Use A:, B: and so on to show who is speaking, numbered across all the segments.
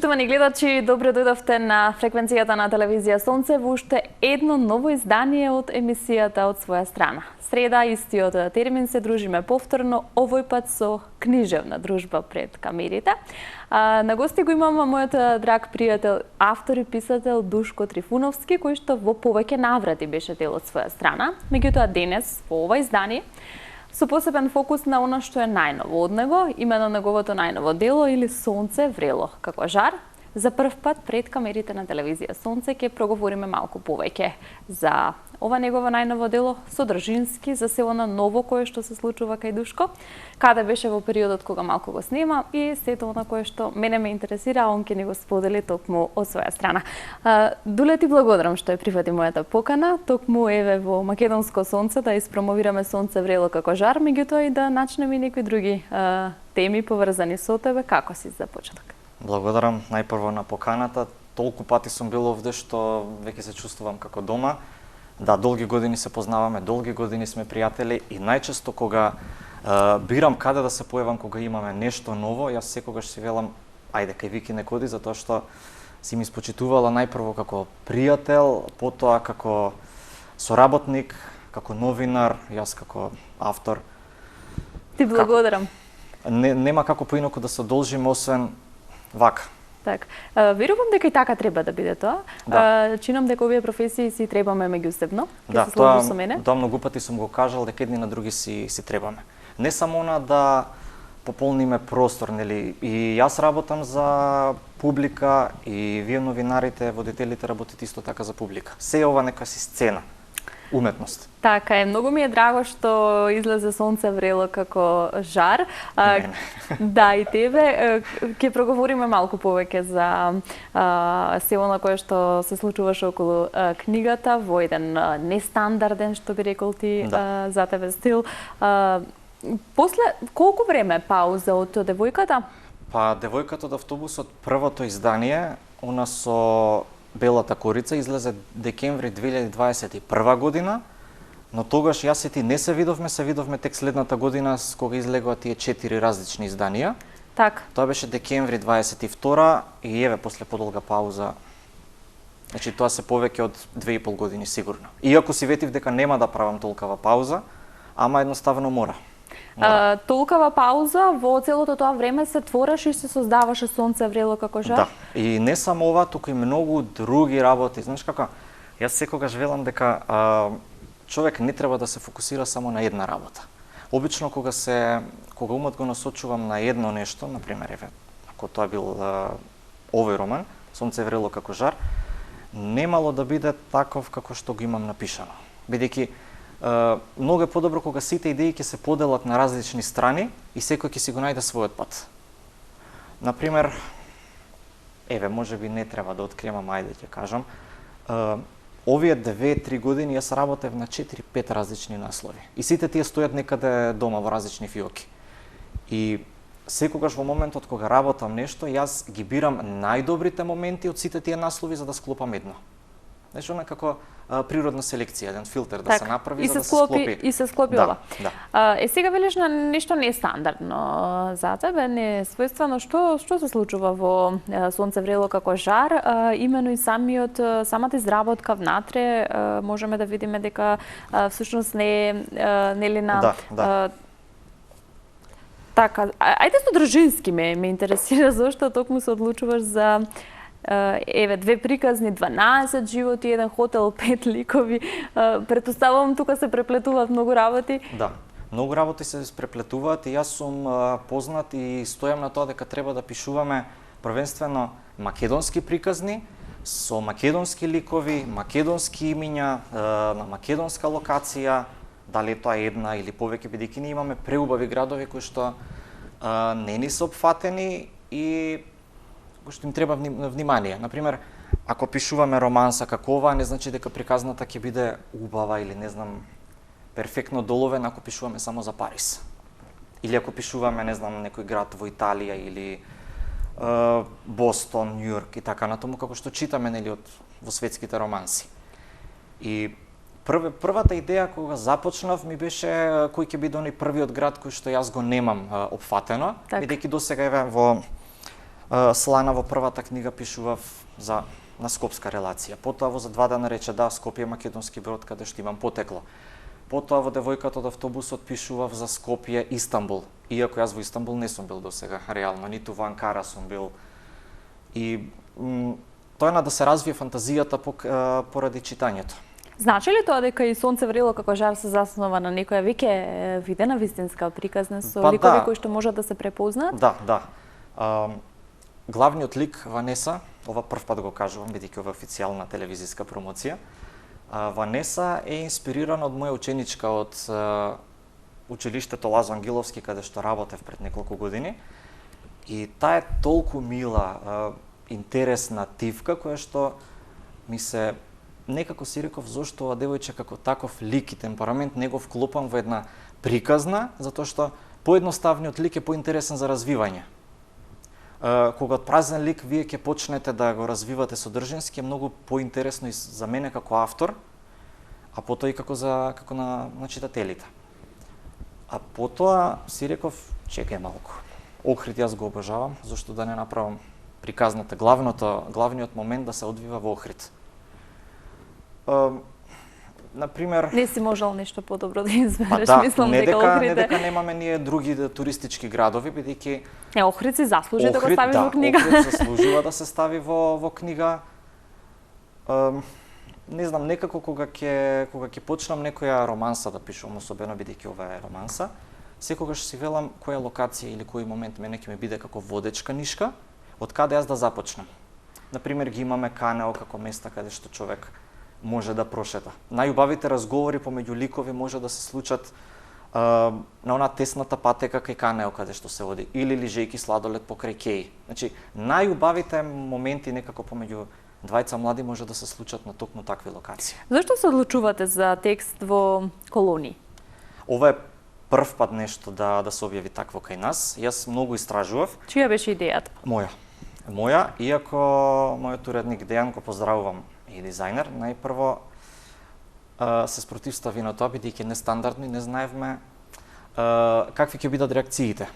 A: Поштовани гледачи, добро дојдовте на фреквенцијата на телевизија Сонце во уште едно ново издание од емисијата од своја страна. Среда, истиот термин, се дружиме повторно, овој пат со книжевна дружба пред камерите. На гости го имам мојот драг пријател, автор и писател Душко Трифуновски, кој што во повеќе наврати беше дел од своја страна. Меѓутоа денес, во ова издание, со посебен фокус на она што е најново од него, имено неговото најново дело или Сонце врело како жар. За прв пат пред камерите на телевизија Сонце ќе проговориме малку повеќе за ова негово најново дело, содржински, за се она ново кое што се случува кај Душко, каде беше во периодот кога малку го снима и сето она кое што мене ме интересира, а он ќе ни го сподели токму од своја страна. Дуле, ти благодарам што ја прифати мојата покана, токму еве во македонско Сонце да испромовираме Сонце врело како жар, меѓутоа и да начнеме и некои други теми поврзани со тебе. Како си за почеток?
B: Благодарам најпрво на поканата. Толку пати сум бил овде што веќе се чувствувам како дома. Да, долги години се познаваме, долги години сме пријатели и најчесто кога бирам каде да се појавам кога имаме нешто ново, јас секогаш си велам ајде кај Вики не коди, затоа што си ми спочитувала најпрво како пријател, потоа како соработник, како новинар, јас како автор.
A: Ти благодарам.
B: Нема како поинаку да се одолжиме освен вака.
A: Так, верувам дека и така треба да биде тоа.
B: Да.
A: Чинам дека овие професии си требаме меѓусебно.
B: Да,
A: се сложиш со мене.
B: Тоа многу пати сум го кажал дека едни на други си требаме. Не само на да пополниме простор, нели? И јас работам за публика и вие новинарите, водителите работите исто така за публика. Се ова нека си сцена. Уметност.
A: Така е, многу ми е драго што излезе Сонце врело како жар. Да, и тебе. Ќе проговориме малку повеќе за се она кое што се случуваше околу книгата во еден нестандарден, што би рекол ти, за тебе стил. После колку време пауза од девојката?
B: Па девојката од автобусот, првото издание, она со Белата корица излезе декември 2021 година, но тогаш јас и ти не се видовме тек следната година кога излегоа тие 4 различни изданија.
A: Так.
B: Тоа беше декември 22 и еве после подолга пауза. Значи тоа се повеќе од 2,5 години сигурно. Иако си ветив дека нема да правам толкава пауза, ама едноставно мора.
A: Толкава пауза, во целото тоа време се твореше и се создаваше Сонце врело како жар?
B: Да, и не само ова, туку и многу други работи. Знаеш како, јас секогаш велам дека човек не треба да се фокусира само на една работа. Обично кога умот го насочувам на едно нешто, например, еве, ако тоа бил овој роман, Сонце врело како жар, немало да биде таков како што го имам напишано. Бидејќи многу е подобро кога сите идеи ќе се поделат на различни страни и секој ќе си го најде својот пат. Например, еве, можеби не треба да открием, ама ајде ќе кажам, овие 2-3 години јас работев на 4-5 различни наслови. И сите тие стојат некаде дома во различни фиоки. И секогаш во моментот кога работам нешто, јас ги бирам најдобрите моменти од сите тие наслови за да склопам едно. Значи, она како природна селекција, еден филтер да се направи за да се склопи.
A: И се склопи ова. Сега велиш на нешто нестандардно за тебе, не својствено. Што се случува во Сонце врело како жар? Имено и самата изработка внатре, можеме да видиме дека всушност не е на... Така, ајде содржински ме интересира зошто токму се одлучуваш за еве 2 приказни, 12 животи, еден хотел, 5 ликови. Претпоставувам тука се преплетуваат многу работи.
B: Да, многу работи се преплетуваат и јас сум познат и стојам на тоа дека треба да пишуваме првенствено македонски приказни со македонски ликови, македонски имиња, на македонска локација, дали тоа е една или повеќе, бидејќи ние имаме преубави градови кои што не ни се опфатени и што им треба внимание. Например, ако пишуваме романса како ова, не значи дека приказната ќе биде убава или не знам перфектно доловен ако пишуваме само за Париз. Или ако пишуваме, не знам, некој град во Италија или Бостон, Њујорк и така натаму, како што читаме нели во светските романси. И првата идеја кога започнав ми беше кој ќе биде оној првиот град кој што јас го немам опфатено, бидејќи досега еве во Слана во првата книга пишував на скопска релација. Потоа во За два дена рече да, Скопје македонски брод каде што имам потекло. Потоа во Девојката од автобусот пишував за Скопје, Истанбул. Иако јас во Истанбул не сум бил досега, реално, ниту во Анкара сум бил. И тоа е да се развие фантазијата поради читањето.
A: Значи ли тоа дека и Сонце врело како жар се заснова на некоја веќе видена вистинска приказна со ликови кои што можат да се препознаат?
B: Да. Главниот лик Ванеса, ова прв пат го кажувам бидејќи ова официјална телевизиска промоција. Ванеса е инспирирана од моја ученичка од училиштето Лазо Ангиловски каде што работев пред неколку години. И таа е толку мила, интересна тивка која што ми се некако си реков зошто ова девојче како таков лик и темперамент не го вклопам во една приказна, затоа што поедноставниот лик е поинтересен за развивање. Кога од празен лик вие ќе почнете да го развивате содржински, е многу поинтересно и за мене како автор, а потоа и како на читателите. А потоа си реков, чекај малку. Охрид јас го обожавам, зашто да не направам приказната, главниот момент да се одвива во Охрид. Например,
A: не си можел нешто подобро да избереш,
B: мислам дека Охрид не дека немаме ние други туристички градови, бидејќи
A: Охрид си заслужи да го ставиш во книга.
B: Охрид заслужува да се стави во книга. Не знам, некако кога ќе почнам некоја романса да пишувам, особено бидејќи ова е романса, секогаш си велам која локација или кој момент мене ќе ми биде како водечка нишка, од каде јас да започнам. Например, ги имаме Канео како места каде што човек може да прошета. Најубавите разговори помеѓу ликови може да се случат на она тесната патека кај Канео каде што се води, или лижејки сладолед покрај Кеј. Значи, најубавите моменти некако помеѓу двајца млади може да се случат на токму такви локации.
A: Зошто се одлучувате за текст во колонии?
B: Ова е прв пат нешто да се објави такво кај нас. Јас многу истражував.
A: Чија беше идејата?
B: Моја, иако мојот уредник Дејан, го поздравувам, и дизајнер, најпрво се спротивстави на тоа, бидејќи нестандардни, не знаевме какви ќе бидат реакциите.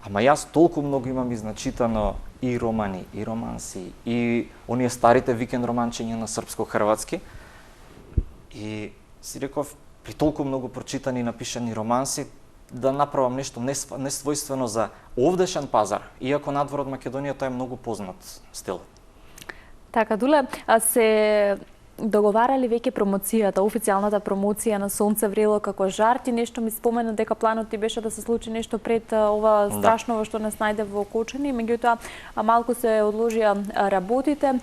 B: Ама јас толку многу имам изначитано и романи, и романси, и оние старите викенд романчиња на српско-хрватски. И си реков, при толку многу прочитани и напишани романси, да направам нешто несвојствено за овдешен пазар, иако надвор од Македонија тоа е многу познат стил.
A: Така, Дуле, се договарали веќе промоцијата, официјалната промоција на Сонце врело како жар? Ти нешто ми спомена дека планот ти беше да се случи нешто пред ова страшново што нас најде во Кочани, меѓутоа малку се одложија работите.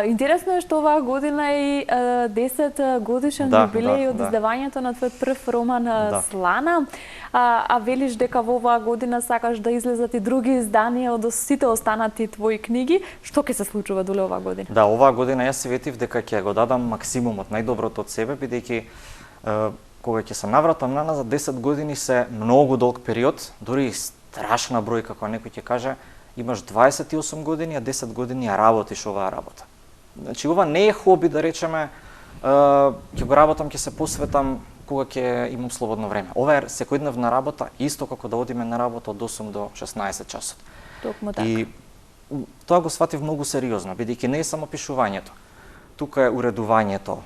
A: Интересно е што оваа година е 10 годишен јубилеј од издавањето на твој прв роман Слана. А велиш дека во оваа година сакаш да излезат и други изданија од сите останати твои книги. Што ќе се случува, Дуле, оваа година?
B: Да, оваа година јас се ветив дека ќе го дадам максимумот, најдоброто од себе, бидејќи кога ќе се навратам наназад, 10 години се многу долг период, дури и страшна бројка, кога некој ќе каже имаш 28 години, а 10 години ја работиш оваа работа. Значи, ова не е хоби, да речеме, ќе го работам, ќе се посветам кога ќе имам слободно време. Ова е секојдневна работа, исто како да одиме на работа од 8 до 16 часот.
A: Токму така.
B: И тоа го сватив многу сериозно, бидејќи не е само пишувањето. Тука е уредувањето,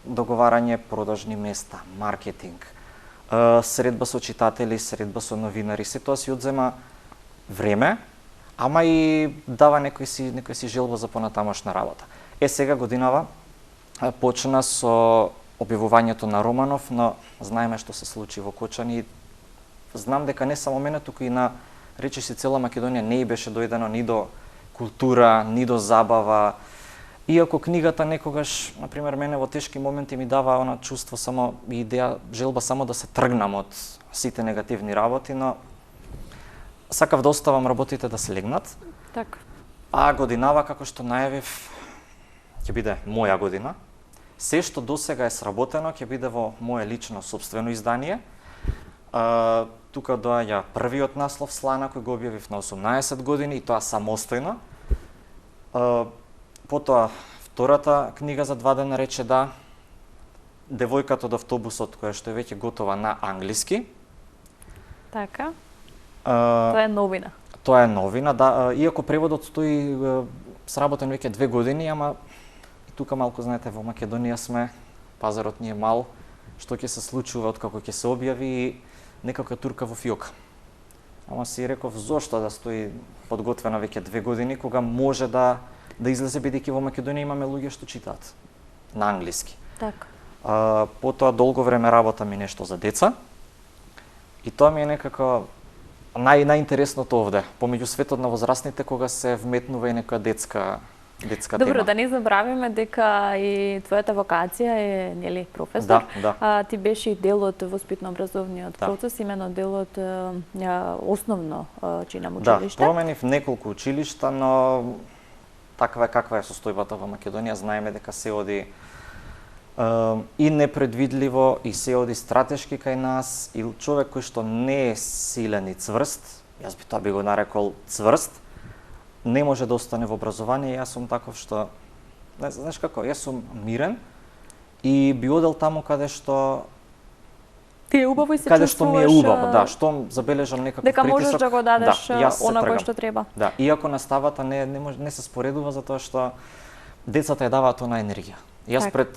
B: договарање продажни места, маркетинг, средба со читатели, средба со новинари, се тоа си одзема време, ама и дава некој си желба за понатамошна работа. Сега годинава почна со објавувањето на Романов, но знаеме што се случи во Кочани. Знам дека не само мене, туку и на речиси цела Македонија не беше дојдено ни до култура, ни до забава. Иако книгата некогаш, например, мене во тешки моменти ми дава она чувство, само идеја, желба само да се тргнам од сите негативни работи, но сакав да оставам работите да се легнат.
A: Така.
B: А годинава, како што најавив, ќе биде моја година. Се што досега е сработено ќе биде во мое лично собствено издание. Тука доаѓа првиот наслов Слана, кој го објавив на 18 години, и тоа самостојно. Потоа, втората книга За два дена рече да, Девојката од автобусот, која што е веќе готова на англиски.
A: Така. Тоа е новина.
B: Тоа е новина, да, иако преводот стои сработен веќе 2 години, ама и тука малку знаете во Македонија сме, пазарот ни е мал, што ќе се случува откако ќе се објави и некако е турка во фиока. Ама си реков зошто да стои подготвена веќе 2 години кога може да излезе, бидејќи во Македонија имаме луѓе што читаат на англиски.
A: Така.
B: Потоа долго време работам и нешто за деца. И тоа ми е некако најинтересното овде, помеѓу светот на возрастните кога се вметнува и некоја детска тема.
A: Добро, да не забравиме дека и твојата вокација е, нели, професор.
B: Да.
A: Ти беше и дел од воспитно-образовниот процес, имено дел од основно чинам училиште.
B: Да, променив неколку училишта, но таква е каква е состојбата во Македонија. Знаеме дека се оди и непредвидливо, и се оди стратешки кај нас, и човек кој што не е силен и цврст, јас би тоа би го нарекол цврст, не може да остане во образование. Јас сум таков што, знаеш како, јас сум мирен и би одел таму каде што
A: ти е убаво и се
B: каде што ми е
A: чувствуваш,
B: убаво, да, што забележам некаков
A: дека
B: притисок.
A: можеш да го дадеш она
B: тргам.
A: кој што треба.
B: Да, иако наставата не се споредува затоа што децата ја даваат она енергија. Јас пред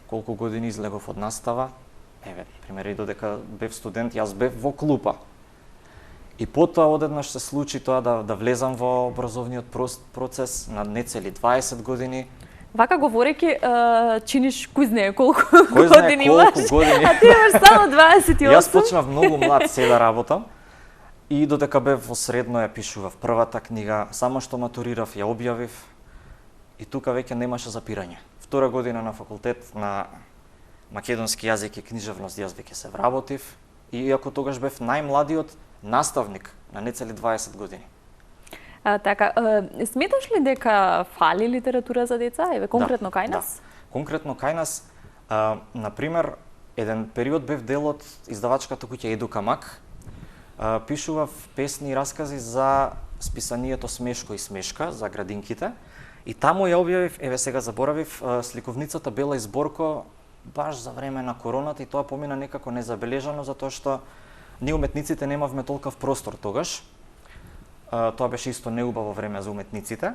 B: колку години излегов од настава, пример, додека бев студент, јас бев во клупа. И потоа одеднаш се случи тоа да влезам во образовниот процес на нецели 20 години.
A: Вака говорејќи, чиниш кој знае колку
B: Кој знае
A: години
B: колку
A: имаш,
B: години.
A: а ти имаш само 28.
B: Јас почнав многу млад се да работам и додека бев во средно ја пишував првата книга, само што матурирав ја објавив и тука веќе немаше запирање. Втора година на факултет на македонски јазик и книжевност јас веќе се вработив и иако тогаш бев најмладиот наставник на нецели 20 години.
A: Така, сметаш ли дека фали литература за деца? Еве конкретно кај нас?
B: Да. Конкретно кај нас, например, еден период бев дел од издавачката куќа Едукамак. Пишував песни и раскази за списанието Смешко и Смешка за градинките. И таму ја објавив, еве сега заборавив, сликовницата Бела и Зборко баш за време на короната и тоа помина некако незабележано затоа што ние уметниците немавме толков простор тогаш. Тоа беше исто неубаво време за уметниците.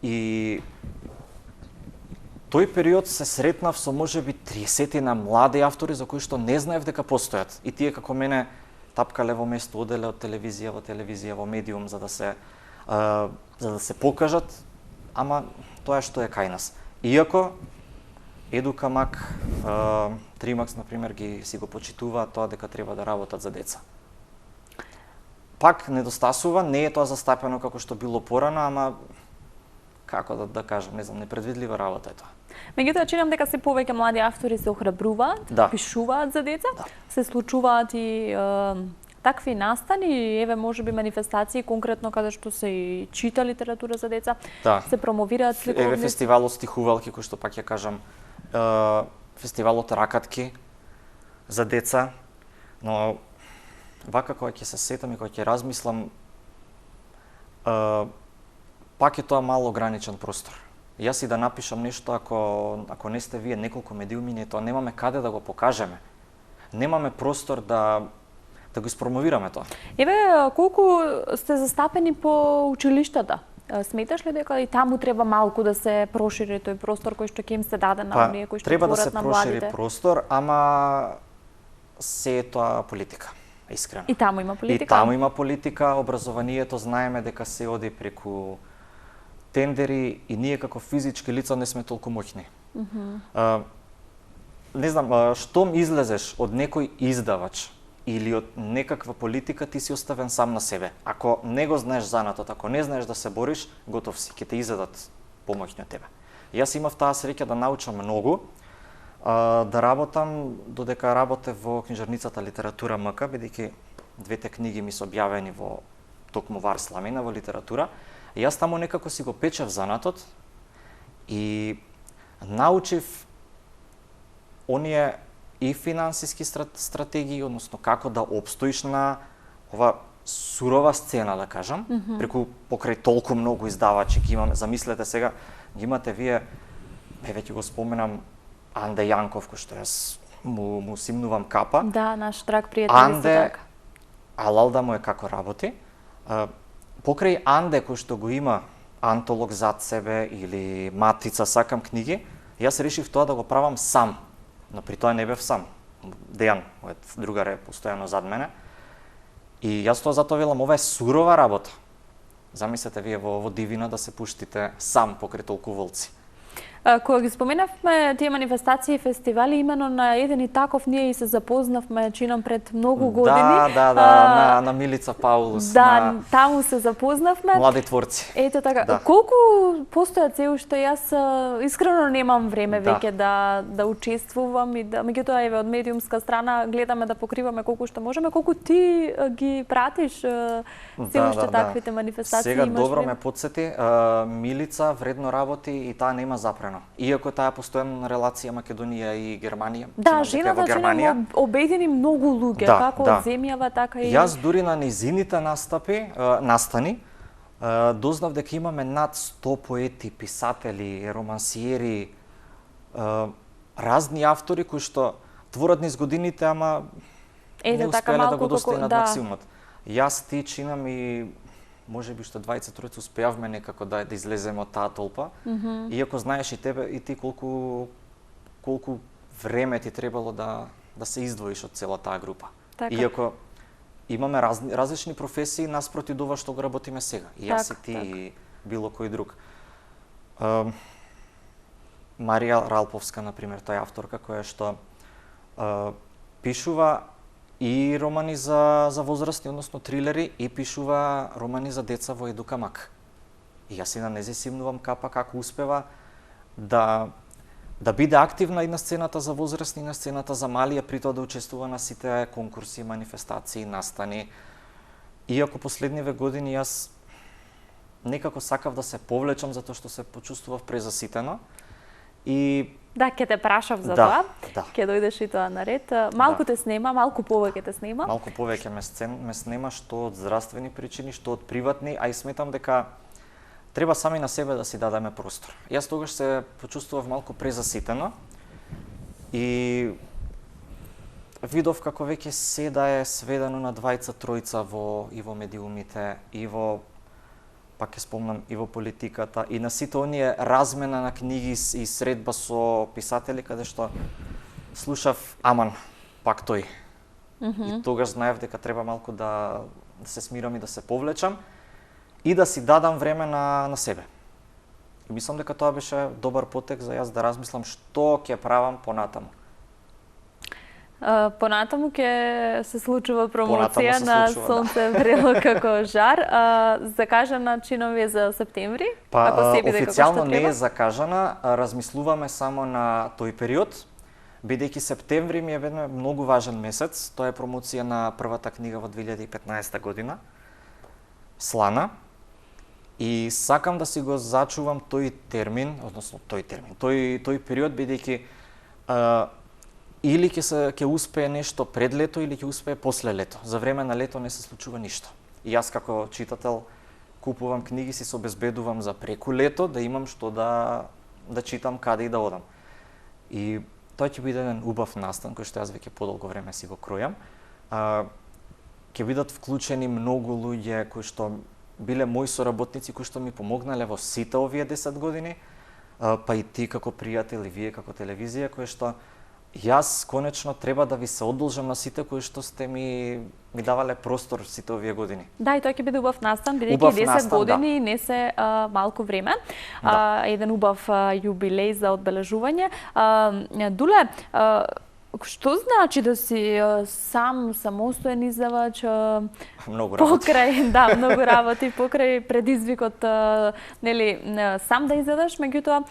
B: И тој период се сретнав со можеби 30 на млади автори за кои што не знаев дека постојат. И тие како мене тапкале во место, оделе од телевизија во телевизија, во медиум за да се покажат, ама тоа е што е кај нас. Иако Едукамак, Тримакс, например, си го почитуваат тоа дека треба да работат за деца. Пак недостасува, не е тоа застапено како што било порано, ама како да кажам, не знам, непредвидлива работа е тоа.
A: Меѓутоа, чинам дека се повеќе млади автори се охрабруваат, пишуваат за деца, се случуваат и такви настани, еве можеби манифестации конкретно каде што се и чита литература за деца, се промовираат сликовници.
B: Еве фестивалот Стихувалки, кој што пак ја кажам, фестивалот Ракатки за деца, но вака кога ќе се сетам и кога ќе размислам, пак е тоа мало ограничен простор. Јас и да напишам нешто, ако не сте вие неколку медиуми, тоа немаме каде да го покажеме. Немаме простор да го испромовираме тоа.
A: Еве, колку сте застапени по училиштата? Сметаш ли дека и таму треба малку да се прошири тој простор кој што ќе им се даде на оние кои што
B: треба да се
A: на младите?
B: прошири простор, ама се е тоа политика, искрено.
A: И таму има политика?
B: И таму има политика, образованието знаеме дека се оди преку тендери и ние како физички лица не сме толку моќни. Не знам, штом излезеш од некој издавач или од некаква политика, ти си оставен сам на себе. Ако не го знаеш занатот, ако не знаеш да се бориш, готов си, ќе те изедат помоќни од тебе. Јас имав таа среќа да научам многу, да работам додека работев во книжарницата Литература МК, бидејќи двете книги ми се објавени во токму Вар Сламина во литература. И јас таму некако си го печев занатот и научив оние и финансиски стратегии, односно како да опстоиш на ова сурова сцена, да кажам, преку покрај толку многу издавачи ги имаме. Замислете сега, ги имате вие, веќе го споменам, Анде Јанков, кој што јас му симнувам капа.
A: Да, наш драг пријател
B: Анде,
A: исто така.
B: алал да му е како работи. покрај Анде кој што го има антолог зад себе или матица сакам книги, јас решив тоа да го правам сам. Но при тоа не бев сам. Дејан, мојот другар е постојано зад мене. И јас тоа затоа велам, ова е сурова работа. Замислете вие во дивина да се пуштите сам покрај толку волци.
A: Кога ги споменавме тие манифестации и фестивали, имено на еден и таков ние и се запознавме, чинам пред многу години.
B: Да, на Милица Паулус.
A: Да, таму се запознавме.
B: Млади творци.
A: Ето така.
B: Да.
A: Колку постојат се уште, јас искрено немам време
B: Да.
A: веќе да учествувам и да, меѓутоа еве од медиумска страна гледаме да покриваме колку што можеме. Колку ти ги пратиш се уште таквите манифестации?
B: Сега
A: имаш
B: добро
A: време?
B: ме подсети, Милица вредно работи и таа нема запрено. Иако таа постојана релација Македонија и Германија.
A: Да,
B: чинам дека
A: жената
B: во Германија.
A: обедини многу луѓе,
B: Да,
A: како
B: да.
A: од земјава, така и...
B: Јас дури на низините настани, дознав дека имаме над 100 поети, писатели, романсиери, разни автори кои што творат низ годините, ама не
A: така
B: успеале да
A: малку
B: го достигнат
A: да.
B: максимумот. Јас ти чинам и можеби што 20-тројца успеавме некако да излеземе од таа толпа. Иако знаеш и тебе и ти колку време ти требало да се издвоиш од цела таа група.
A: Така.
B: Иако имаме различни професии наспроти ова што го работиме сега. И јас и ти и било кој друг. Марија Ралповска, например, таа е авторка која што пишува и романи за возрастни, односно трилери, и пишува романи за деца во Едукамак. И јас и на незе симнувам капа како успева да биде активна и на сцената за возрастни, и на сцената за мали, а при тоа да учествува на сите конкурси, манифестации, настани. Иако последниве години јас некако сакав да се повлечам затоа што се почувствував презаситено. И
A: Да, ќе те прашав за
B: Да,
A: тоа.
B: да.
A: Ќе дојдеш и тоа наред. Малку те снема, малку повеќе те снема.
B: малку повеќе ме снема што од здравствени причини, што од приватни, а и сметам дека треба сами на себе да си дадеме простор. Јас тогаш се почувствував малку презаситено и видов како веќе се да е сведено на двајца, тројца и во медиумите, и во, пак ќе спомнам, и во политиката, и на сите оние размена на книги и средба со писатели, каде што слушав, аман, пак тој. И тогаш знаев дека треба малку да се смирам и да се повлечам и да си дадам време на себе. И мислам дека тоа беше добар потек за јас да размислам што ќе правам понатаму.
A: Понатаму ќе се случува промоција
B: Понатаму се
A: на
B: случува,
A: Сонце врело како жар. Закажана чинови е за септември? Ако се биде како
B: официјално
A: што
B: не
A: треба?
B: е закажана, размислуваме само на тој период, бидејќи септември ми е ведно многу важен месец. Тоа е промоција на првата книга во 2015 година, Слана. И сакам да си го зачувам тој термин, односно тој период, бидејќи или ќе успее нешто пред лето или ќе успее после лето. За време на лето не се случува ништо. И јас како читател купувам книги, си се обезбедувам за преку лето да имам што да читам каде и да одам. И тоа ќе биде еден убав настан кој што јас веќе подолго време си го кројам. Ќе бидат вклучени многу луѓе кои што биле мои соработници кои што ми помогнале во сите овие 10 години, па и ти како пријател и вие како телевизија, кои што јас конечно треба да ви се одолжам на сите кои што сте ми давале простор сите овие години.
A: Да, и тоа ќе биде убав настан, бидејќи
B: Убав
A: 10
B: настан,
A: години не се малку време.
B: Да.
A: Еден убав јубилеј за одбележување. Дуле, што значи да си сам, самостоен издавач,
B: Многу работи.
A: покрај, многу работи, покрај предизвикот, нели, сам да издадеш, меѓутоа,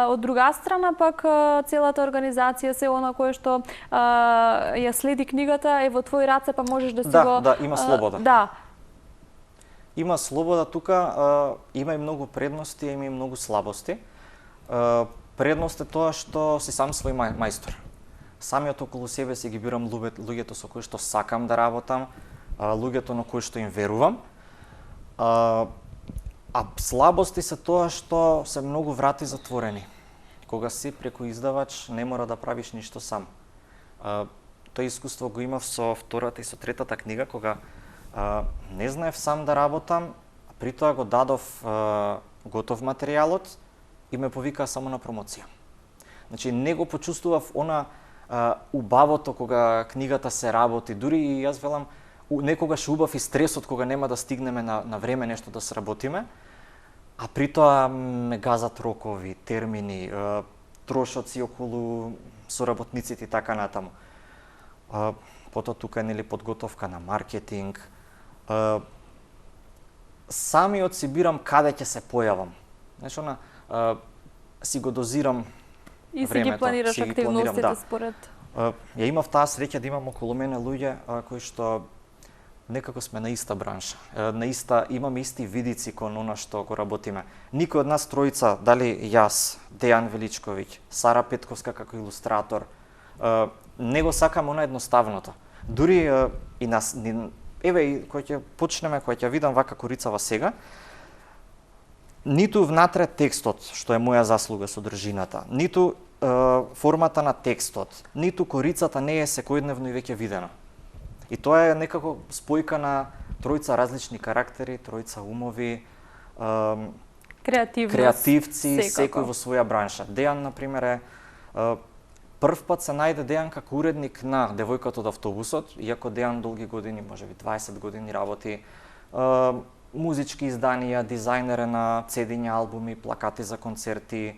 A: од друга страна пак целата организација, се она кое што ја следи книгата е во твои раце, па можеш да си го...
B: Да, има слобода.
A: Да.
B: Има слобода тука, има и многу предности, има и многу слабости. Предност е тоа што си сам свој мајстор. Самиот околу себе си ги бирам луѓето со кои што сакам да работам, луѓето на кои што им верувам. А слабости се тоа што се многу врати затворени. Кога си преку издавач не мора да правиш ништо сам. Тоа искуство го имав со втората и со третата книга, кога не знаев сам да работам, При тоа го дадов готов материјалот и ме повикаа само на промоција. Значи, не го почувствував она убавото кога книгата се работи, дури и јас велам, некогаш убав и стресот кога нема да стигнеме на време нешто да сработиме, а при тоа ме газат рокови, термини, трошоци околу соработниците и така натаму. Потоа тука е нели подготовка на маркетинг. Самиот си бирам каде ќе се појавам. Знаеш, си го дозирам
A: И си
B: времето,
A: ги планираш
B: си ги
A: активностите
B: планирам,
A: според...
B: Ја имав таа среќа да имам околу мене луѓе кои што некако сме на иста бранша, имаме исти видици кон она што го работиме. Никој од нас тројца, дали јас, Дејан Величковиќ, Сара Петковска како илустратор, не го сакаме она едноставното. Дури и нас, еве и кој ќе почнеме, кој ќе видам вака корицава сега, ниту внатре текстот, што е моја заслуга содржината, ниту формата на текстот, ниту корицата не е секојдневно и веќе видена. И тоа е некако спојка на тројца различни карактери, тројца умови, креативци, секој во своја бранша. Дејан, например, е прв пат се најде Дејан како уредник на Девојката од автобусот, иако Дејан долги години, можеби 20 години работи, музички изданија, дизајнер на цедиња, албуми, плакати за концерти,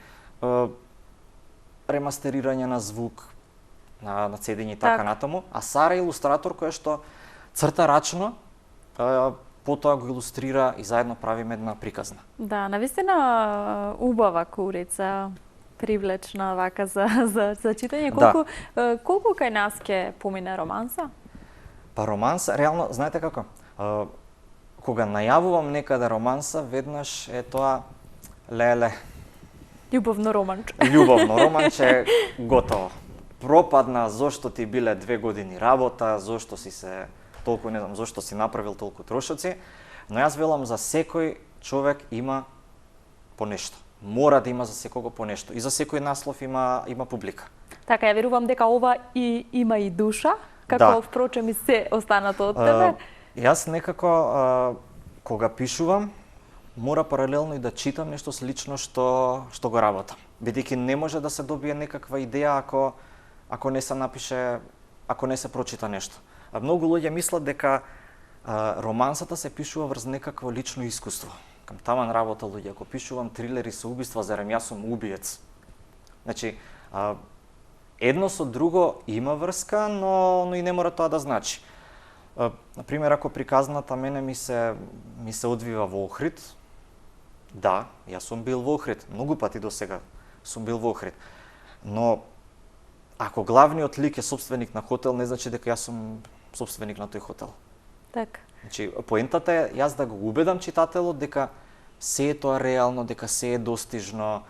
B: ремастерирање на звук на цедиња и така натаму, а Сара е илустратор која што црта рачно, потоа го илустрира и заедно правиме една приказна.
A: Да, навистина убава курица, привлечна вака за читање. Колку кај нас ќе помине романса?
B: Па романса, реално, знаете како? Кога најавувам некаде романса, веднаш е тоа леле.
A: Љубовно романче.
B: Љубовно романче, готово. Пропадна, зошто ти биле 2 години работа, зошто си се толку, не знам, зошто си направил толку трошоци, но јас велам за секој човек има по нешто. Мора да има за секого по нешто. И за секој наслов има публика.
A: Така, ја верувам дека ова има и душа, како впрочем и се останато од тебе.
B: Јас некако, кога пишувам, мора паралелно и да читам нешто слично што го работам. Бидејќи не може да се добие некаква идеја ако не се напише, ако не се прочита нешто. Многу луѓе мислат дека романсата се пишува врз некакво лично искуство. Кам таман работа луѓе, ако пишувам трилери со убиства, зарем јас сум убиец. Значи, едно со друго има врска, но и не мора тоа да значи. Например, ако приказната мене ми се одвива во Охрид, да, јас сум бил во Охрид, многу пати до сега сум бил во Охрид. Но ако главниот лик е собственик на хотел, не значи дека јас сум собственик на тој хотел.
A: Така.
B: Значи, поентата е јас да го убедам читателот дека се е тоа реално, дека се е достижно,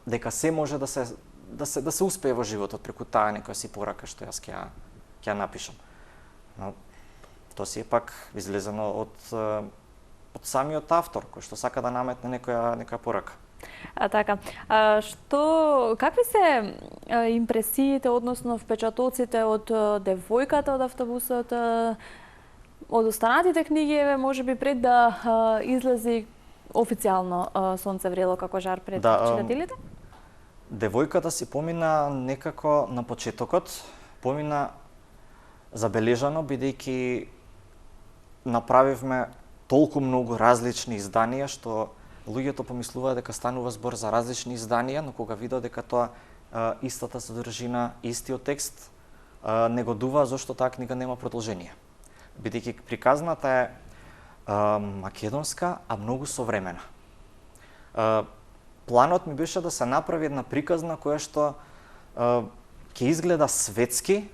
B: дека се може да се успее во животот преку таа некоја си порака што јас ќе напишам. Но тоа си е пак излезено од самиот автор кој што сака да наметне некоја порака.
A: Така. Какви се импресиите, односно впечатоците од Девојката од автобусот, од останатите книги, можеби пред да излези официјално Сонце врело како жар пред читателите?
B: Девојката си помина некако на почетокот, помина забележано, бидејќи направивме толку многу различни изданија што луѓето помислуваат дека станува збор за различни изданија, но кога видат дека тоа истата содржина, истиот текст, негодува зашто таа книга нема продолжение. Бидејќи приказната е македонска, а многу современа. Планот ми беше да се направи една приказна која што ќе изгледа светски,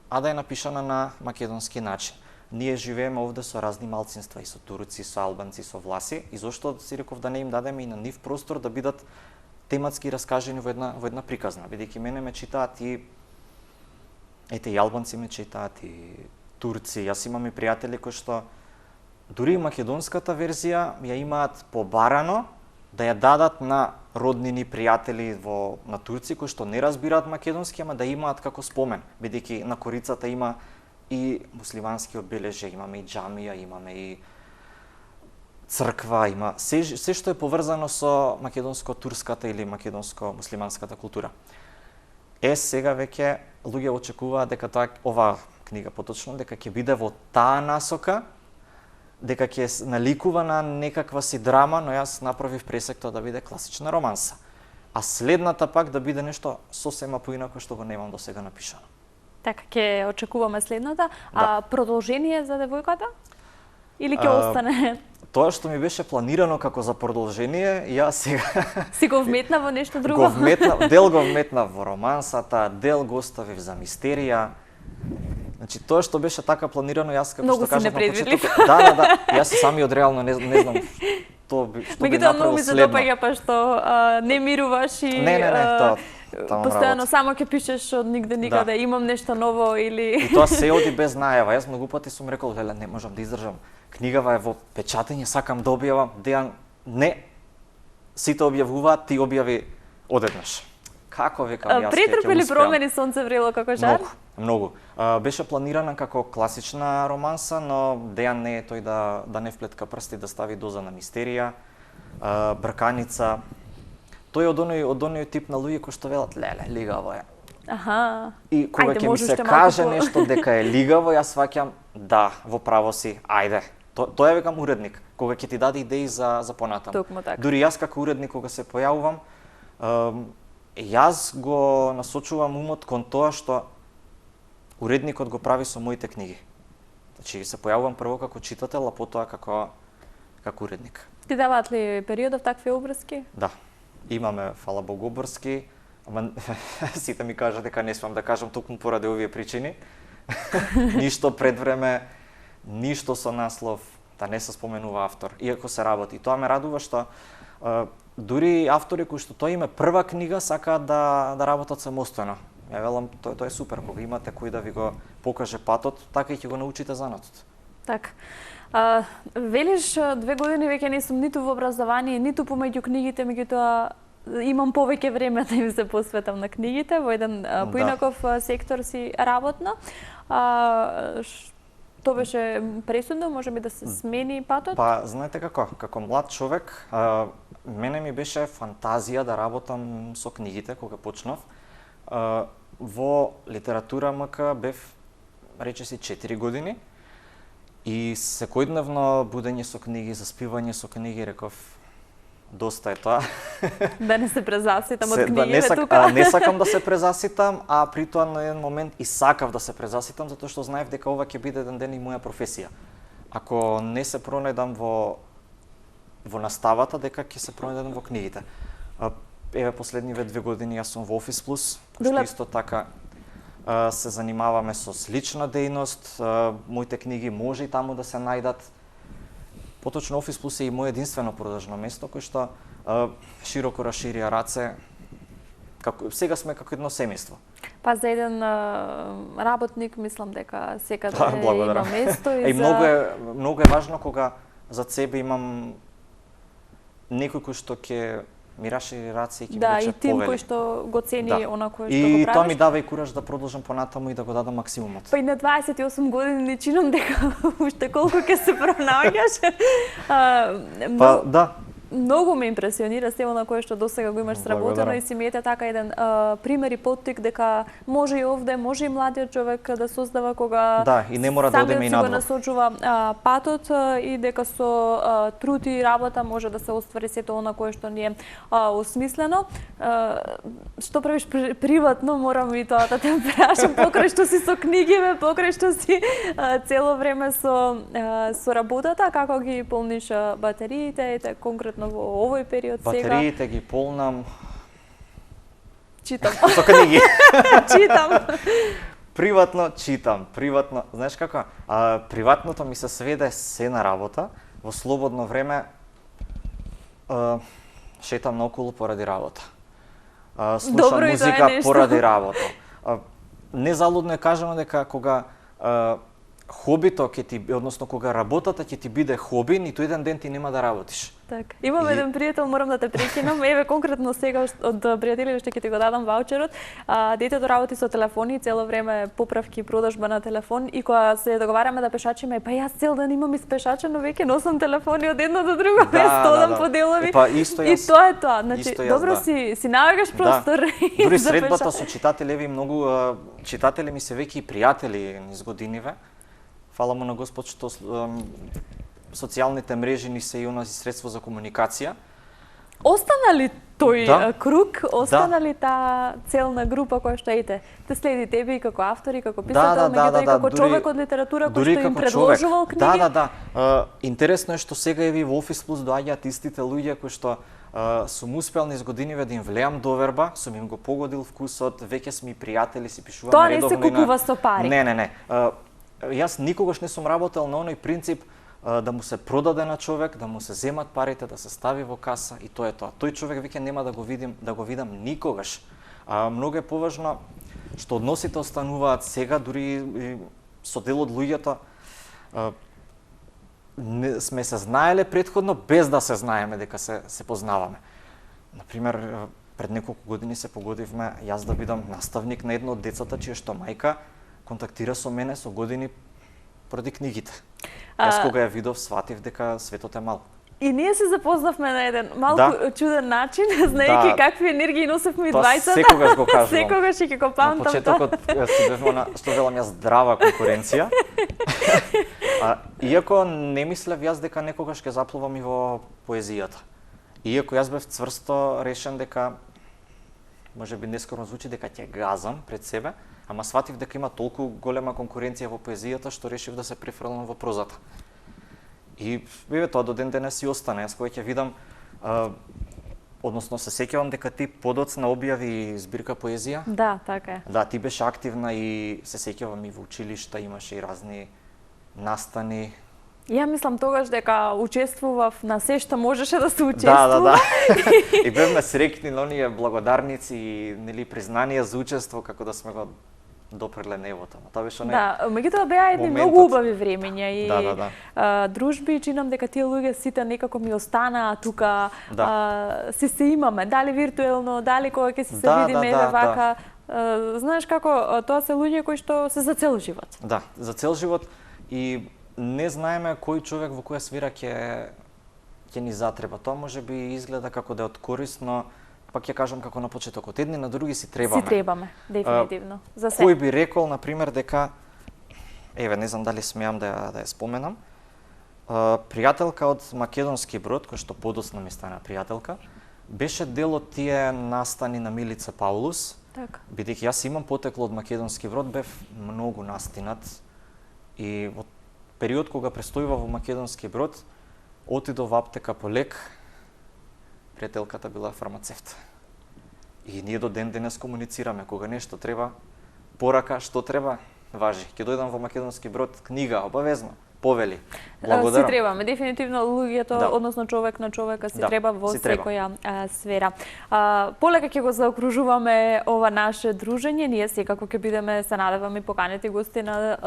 B: а да е напишана на македонски начин. Ние живееме овде со разни малцинства, и со турци, со албанци, со власи, и зошто си реков да не им дадеме и на нив простор да бидат тематски раскажени во една приказна, бидејќи мене ме читаат и албанци ме читаат и турци. Јас имам и пријатели кои што дури и македонската верзија ја имаат побарано да ја дадат на роднини, пријатели на турци кои што не разбираат македонски, ама да имаат како спомен, бидејќи на корицата има и муслимански одбележја, имаме и џамија, имаме и црква, има се што е поврзано со македонско-турската или македонско-муслиманската култура. Сега веќе луѓе очекуваат дека оваа книга поточно дека ќе биде во таа насока, дека ќе наликува на некаква си драма, но јас направив пресек тоа да биде класична романса. А следната пак да биде нешто сосема поинако што го немам до сега напишано.
A: Така, ќе очекуваме следната.
B: Да.
A: А продолжение за девојката? Или ќе остане?
B: Тоа што ми беше планирано како за продолжение, ја сега
A: Си го вметна во нешто друго?
B: Дел го вметнав во романсата, дел го оставив за мистерија. Значи тоа што беше така планирано, јас како
A: Многу
B: што кажав
A: си непредвидлив.
B: на почетокот, да, јас сами од реално не знам што би
A: многу
B: направил
A: ми се
B: следно.
A: допаѓа па што не мируваш и
B: Не, тоа
A: постојано само ќе пишеш од нигде никаде,
B: Да.
A: имам нешто ново или
B: И тоа се оди без најава. Јас многу пати сум рекол, леле, не можам да издржам. Книгава е во печатење, сакам да објавам. Дејан, не. Сите објавуваат, ти објави одеднаш. Како викам јас?
A: претрпи ли промени Сонце врело како жар?
B: Многу. Беше планирана како класична романса, но Дејан не е тој да не вплетка прсти, да стави доза на мистерија, брканица. Тој е од оној тип на луѓе кои што велат, леле, лигаво е.
A: Аха.
B: И кога
A: Ајде,
B: ќе ми
A: можеш
B: се
A: те
B: каже
A: малку по-
B: нешто дека е лигаво, јас сваќам, да, во право си, ајде. Тоа е викам уредник, кога ќе ти даде идеи за понатаму.
A: Токму така.
B: Дури јас како уредник кога се појавувам, јас го насочувам умот кон тоа што уредникот го прави со моите книги. Значи се појавувам прво како читател, а потоа како уредник.
A: Ти даваат ли периодов такви обврски?
B: Да. Имаме, фала Богу, обврски, ама сите ми кажат дека не смеам да кажам токму поради овие причини. Ништо пред време, ништо со наслов, да не се споменува автор, иако се работи. Тоа ме радува што дури автори кои што тоа име прва книга сакаат да работат самостојно. Ја велам, тоа е супер, кога имате кој да ви го покаже патот, така и ќе го научите занатот.
A: Така. Велиш 2 години веќе не сум ниту во образование, ниту помеѓу книгите, меѓутоа имам повеќе време да им се посветам на книгите, во еден поинаков сектор си работно. Тоа беше пресудно, може би да се смени патот?
B: Па, знаете како млад човек, мене ми беше фантазија да работам со книгите кога почнав. Во литература МК бев, речиси, 4 години и секојдневно будење со книги, заспивање со книги, реков, доста е тоа.
A: Да не се презаситам од книгите тука.
B: Не сакам да се презаситам, а при тоа на еден момент и сакав да се презаситам, затоа што знаев дека ова ќе биде еден ден и моја професија. Ако не се пронајдам во наставата, дека ќе се пронајдам во книгите. Еве последниве 2 години јас сум во Office Plus, што исто така се занимаваме со слична дејност, моите книги може и таму да се најдат. Поточно Office Plus е и моје единствено продажно место, кој што широко расширија раце. Сега сме како едно семејство.
A: Па за еден работник мислам дека секаде има место
B: и многу е важно кога зад себе имам некој кој што ќе ми расшири раце и ќе ми рече повели.
A: Да, и тим кој што го цени она кој што го правиш.
B: И тоа ми дава и кураж да продолжам понатаму и да го дадам максимумот.
A: Па и на 28 години чинам дека уште колку ќе се пронаѓаш.
B: Па да.
A: Многу ме импресионира се она кое што досега го имаш сработено и си ми ете така еден пример и поттик дека може и овде, може и младиот човек да создава кога
B: и не мора да одеме и надвор.
A: го насочува патот и дека со труд и работа може да се оствари сето она кое што ни е осмислено. Што правиш приватно, морам и тоа да те прашам, покрај што си со книгиве, покрај што си цело време со работата, како ги полниш батериите, конкретно во овој период сега?
B: Батериите ги полнам
A: Читам.
B: со книги.
A: Читам.
B: Приватно читам, знаеш како? Приватното ми се сведе се на работа, во слободно време шетам наоколу поради работа. Слушам музика поради работа. Незалудно е кажано дека кога хобито ќе ти, односно кога работата ќе ти биде хоби, ниту еден ден ти нема да работиш.
A: Така. Имам еден пријател, морам да те прекинам. Еве конкретно сега од пријателите што ќе ти го дадам ваучерот. Детето работи со телефони, цело време поправки, продажба на телефон и кога се договараме да пешачиме, па јас цел ден имам испешачено, веќе носам телефони од едно до друго, одам по делови. И тоа е тоа. Значи добро си наоѓаш простор.
B: Дури средбата со читателеви, многу читатели ми се веќе и пријатели низ годиниве. Фала му на Господ што социјалните мрежи ни се и онази средство за комуникација.
A: Остана ли тој круг, остана ли таа целна група која што ете? Те следи тебе и како автори, како писател, меѓутоа и како човек од литература кој што им предложувал книги?
B: Интересно е што сега и во Офис Плюс доаѓаат истите луѓе кои што сум успел низ годиниве да им влеам доверба, сум им го погодил вкусот, веќе сме и пријатели, си пишуваме редовно.
A: Тоа не се купува со пари.
B: Не. Јас никогаш не сум работел на оној принцип да му се продаде на човек, да му се земат парите, да се стави во каса и тоа е тоа. Тој човек веќе нема да го видам никогаш. Многу е поважно што односите остануваат сега, дури со дел од луѓето сме се знаеле претходно без да се знаеме дека се познаваме. Например, пред неколку години се погодивме јас да бидам наставник на едно од децата чија што мајка контактира со мене со години поради книгите. Јас кога ја видов, сватив дека светот е мал.
A: И ние се запознавме на еден малку чуден начин, знаејќи какви енергии носевме и двајцата.
B: Секогаш го кажувам.
A: Секогаш ќе го памтам.
B: На почетокот си бевме на, што велам јас, здрава конкуренција. Иако не мислев јас дека некогаш ќе заплувам и во поезијата. Иако јас бев цврсто решен дека, можеби нескоро звучи дека ќе газам пред себе, ама сватив дека има толку голема конкуренција во поезијата што решив да се префрлам во прозата. И тоа до ден денес си остане. Јас кога ќе видам, односно се сеќавам дека ти подоцна објави збирка поезија.
A: Да, така е.
B: Да, ти беше активна и се сеќавам и во училишта имаше и разни настани.
A: Ја мислам тогаш дека учествував на се што можеше да се учествува.
B: Да. И бевме среќни на оние благодарници и нели признанија за учество како да сме го допреле небото. Тоа беше
A: меѓутоа беа едни многу убави времиња и дружби, чинам дека тие луѓе сите некако ми останаа тука. Се имаме, дали виртуелно, дали кога ќе се видиме вака. Знаеш како, тоа се луѓе кои што се за цел живот.
B: Да, за цел живот и не знаеме кој човек во која сфера ќе ни затреба. Тоа можеби изгледа како да е од корист, но пак ќе кажам како на почетокот, едни на други си требаме.
A: Си требаме, дефинитивно. За се.
B: Кој би рекол, например, дека, еве, не знам дали смеам да ја споменам, пријателка од Македонски Брод, која што подоцна ми стана пријателка, беше дел од тие настани на Милица Паулус, бидејќи јас имам потекло од Македонски Брод, бев многу настинат и во период кога престојува во Македонски Брод, отидов во аптека по лек, пријателката била фармацевт. И ние до ден денес комуницираме, кога нешто треба, порака, што треба, важи. Ќе дојдам во Македонски Брод, книга, обавезно, повели. Благодарам.
A: Си требаме, дефинитивно луѓето, односно човек на човека си треба во секоја сфера. Полека ќе го заокружуваме ова наше дружење, ние секако ќе бидеме, се надеваме, поканети гости на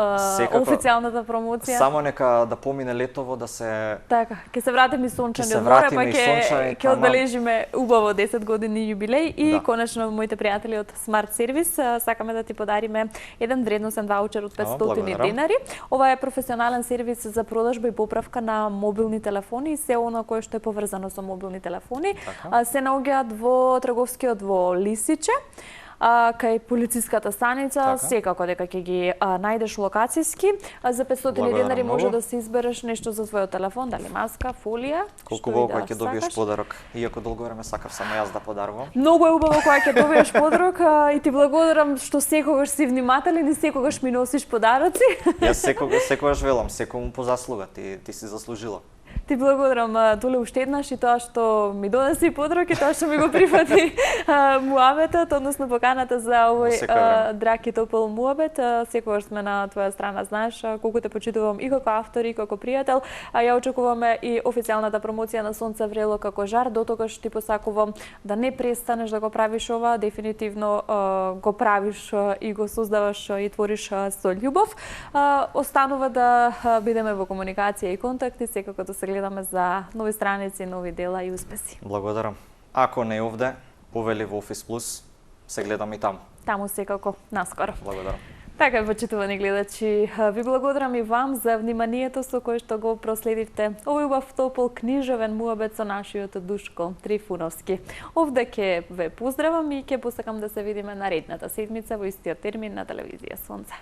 A: официјалната промоција.
B: Само нека да помине летово, да се...
A: Така, ќе се вратиме и сончани од море, па ќе одбележиме убаво 10 години јубилеј и конечно моите пријатели од Smart Service сакаме да ти подариме еден вредносен ваучер од 500 денари. Ова е професионален сервис за продажба и поправка на мобилни телефони и се она кое што е поврзано со мобилни телефони. Се наоѓаат во трговскиот во Лисиче, кај полициската станица, секако дека ќе ги најдеш локацијски. За 500 денари може да се избереш нешто за својот телефон, дали маска, фолија.
B: Колку убаво кога ќе добиеш подарок, иако долго време сакав само јас да подарувам.
A: Многу е убаво кога ќе добиеш подарок и ти благодарам што секогаш си внимателен и секогаш ми носиш подароци.
B: Јас секогаш велам, секому по заслуга, ти си заслужила.
A: Ти благодарам, Толе, уште еднаш и тоа што ми донеси подарок и тоа што ми го прифати муабетот, односно поканата за овој драг и топол муабет. Секогаш сме на твоја страна, знаеш колку те почитувам и како автор и како пријател. Ја очекуваме и официјалната промоција на Сонце врело како жар. Дотогаш ти посакувам да не престанеш да го правиш ова, дефинитивно го правиш и го создаваш и твориш со љубов. Останува да бидеме во комуникација и контакти, секако до се гледаме за нови страници, нови дела и успеси.
B: Благодарам. Ако не овде, повели во Office Plus, се гледам и таму.
A: Таму секако наскоро.
B: Благодарам.
A: Така, почитувани гледачи, ви благодарам и вам за вниманието со кое што го проследивте овој убав топол книжевен муабет со нашиот Душко Трифуновски. Овде ќе ве поздравам и ќе посакам да се видиме наредната седмица во истиот термин на телевизија Сонце.